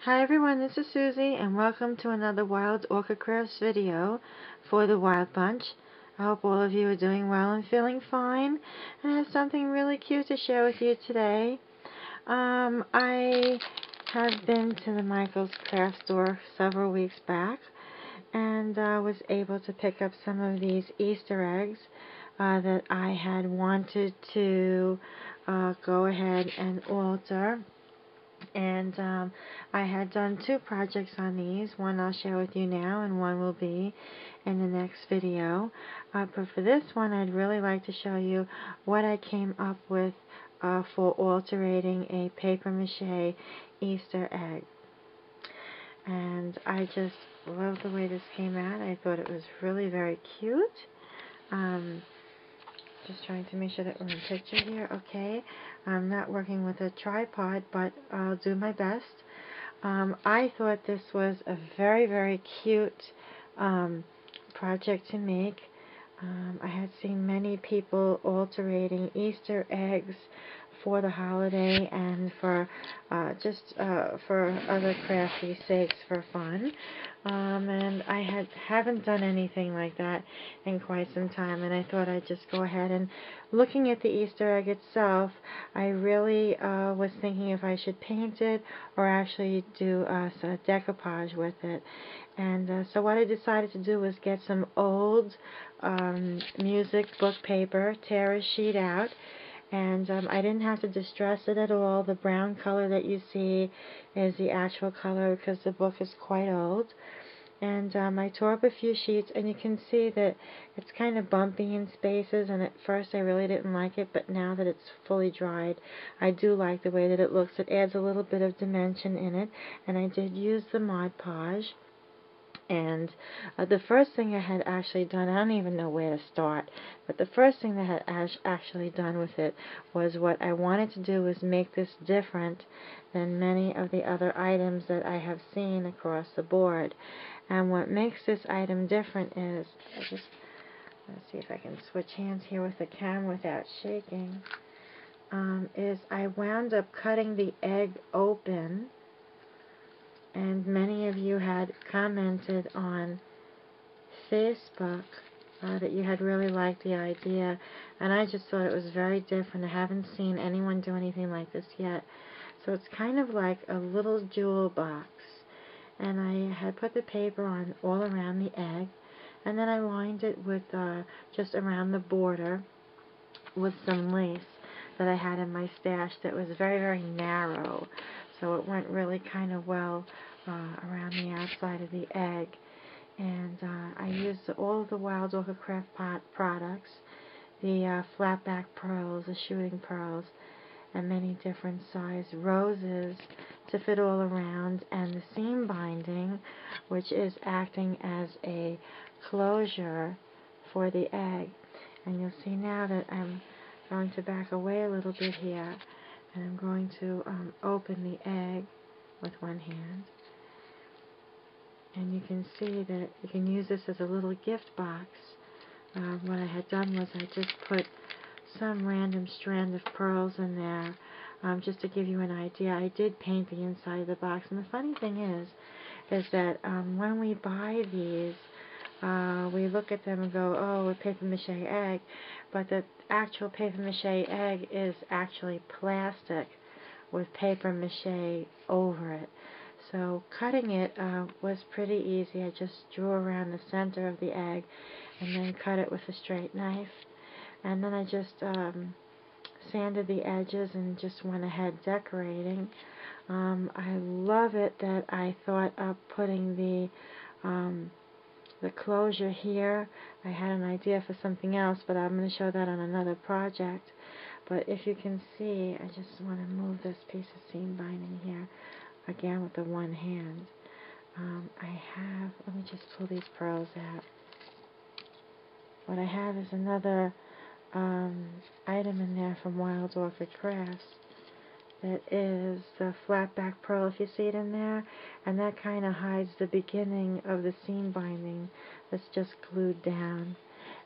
Hi everyone, this is Susie and welcome to another Wild Orchid Crafts video for the Wild Bunch. I hope all of you are doing well and feeling fine, and I have something really cute to share with you today. I have been to the Michael's craft store several weeks back and was able to pick up some of these Easter eggs that I had wanted to go ahead and alter. And I had done two projects on these. One I'll share with you now, and one will be in the next video. But for this one, I'd really like to show you what I came up with for altering a paper mache Easter egg. And I just love the way this came out. I thought it was really very cute. Just trying to make sure that we're in picture here. Okay, I'm not working with a tripod, but I'll do my best. I thought this was a very, very cute project to make. I had seen many people altering Easter eggs for the holiday and for for other crafty sakes for fun. And I haven't done anything like that in quite some time, and I thought I'd just go ahead and, looking at the Easter egg itself, I really was thinking if I should paint it or actually do some decoupage with it. And so what I decided to do was get some old music book paper, tear a sheet out, and I didn't have to distress it at all. The brown color that you see is the actual color because the book is quite old. And I tore up a few sheets, and you can see that it's kind of bumpy in spaces, and at first I really didn't like it, but now that it's fully dried, I do like the way that it looks. It adds a little bit of dimension in it, and I did use the Mod Podge. And the first thing I had actually done, I don't even know where to start, but the first thing that I had actually done with it was what I wanted to do was make this different than many of the other items that I have seen across the board. And what makes this item different is, let's see if I can switch hands here with the camera without shaking, is I wound up cutting the egg open. And many of you had commented on Facebook that you had really liked the idea, and I just thought it was very different. I haven't seen anyone do anything like this yet. So it's kind of like a little jewel box, and I had put the paper on all around the egg, and then I lined it with just around the border with some lace that I had in my stash that was very, very narrow, so it went really kind of well around the outside of the egg. And I used all of the Wild Orchid Craft products, the flat back pearls, the shooting pearls, and many different size roses to fit all around, and the seam binding, which is acting as a closure for the egg. And you'll see now that I'm going to back away a little bit here, and I'm going to open the egg with one hand. And you can see that you can use this as a little gift box. What I had done was I just put some random strand of pearls in there just to give you an idea. I did paint the inside of the box, and the funny thing is that when we buy these, we look at them and go, oh, a paper mache egg, but the actual paper mache egg is actually plastic with paper mache over it. So cutting it was pretty easy. I just drew around the center of the egg and then cut it with a straight knife. And then I just sanded the edges and just went ahead decorating. I love it that I thought of putting the closure here. I had an idea for something else, but I'm going to show that on another project. But if you can see, I just want to move this piece of seam binding here again with the one hand. Let me just pull these pearls out. What I have is another item in there from Wild Orchid Crafts. That is the flat back pearl, if you see it in there, and that kind of hides the beginning of the seam binding that's just glued down.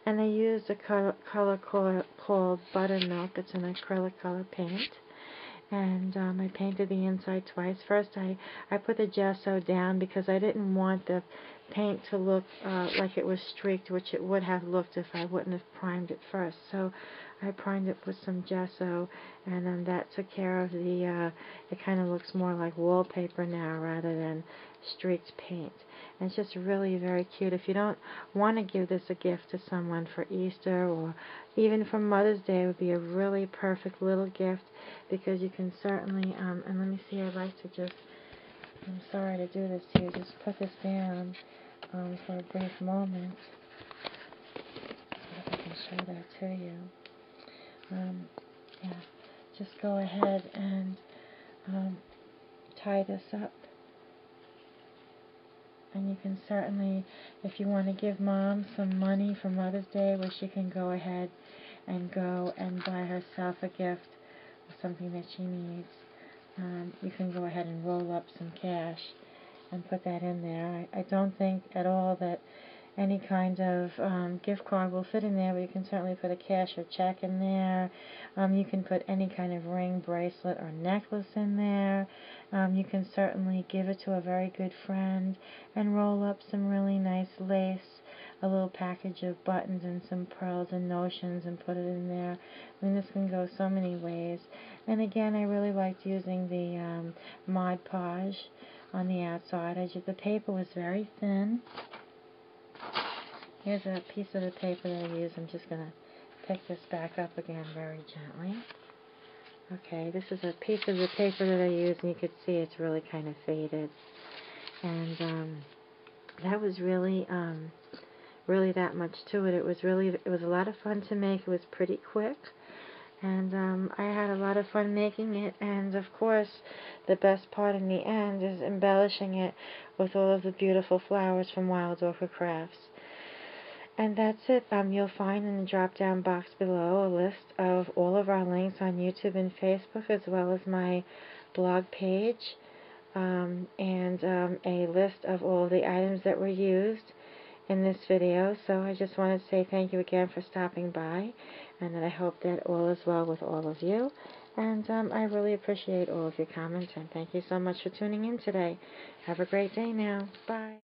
And I used a color called Buttermilk. It's an acrylic color paint. and I painted the inside twice. First I put the gesso down because I didn't want the paint to look like it was streaked, which it would have looked if I wouldn't have primed it first. So I primed it with some gesso, and that took care of the, it kind of looks more like wallpaper now rather than streaked paint. And it's just really very cute. If you don't want to give this a gift to someone for Easter or even for Mother's Day, it would be a really perfect little gift, because you can certainly, and let me see, I'd like to just, I'm sorry to do this to you, just put this down for a brief moment. See if I can show that to you. Yeah, just go ahead and tie this up. And you can certainly, if you want to give Mom some money for Mother's Day, where she can go ahead and go and buy herself a gift or something that she needs, you can go ahead and roll up some cash and put that in there. I don't think at all that any kind of gift card will fit in there, but you can certainly put a cash or check in there. You can put any kind of ring, bracelet, or necklace in there. You can certainly give it to a very good friend and roll up some really nice lace, a little package of buttons and some pearls and notions, and put it in there. I mean, this can go so many ways. And again, I really liked using the Mod Podge on the outside. The paper was very thin. Here's a piece of the paper that I use. I'm just going to pick this back up again very gently. Okay, this is a piece of the paper that I use, and you can see it's really kind of faded. And that was really that much to it. It was a lot of fun to make. It was pretty quick. And I had a lot of fun making it, and of course the best part in the end is embellishing it with all of the beautiful flowers from Wild Orchid Crafts. And that's it. You'll find in the drop-down box below a list of all of our links on YouTube and Facebook, as well as my blog page, and a list of all the items that were used in this video. So I just want to say thank you again for stopping by, and that I hope that all is well with all of you. And I really appreciate all of your comments, and thank you so much for tuning in today. Have a great day now. Bye.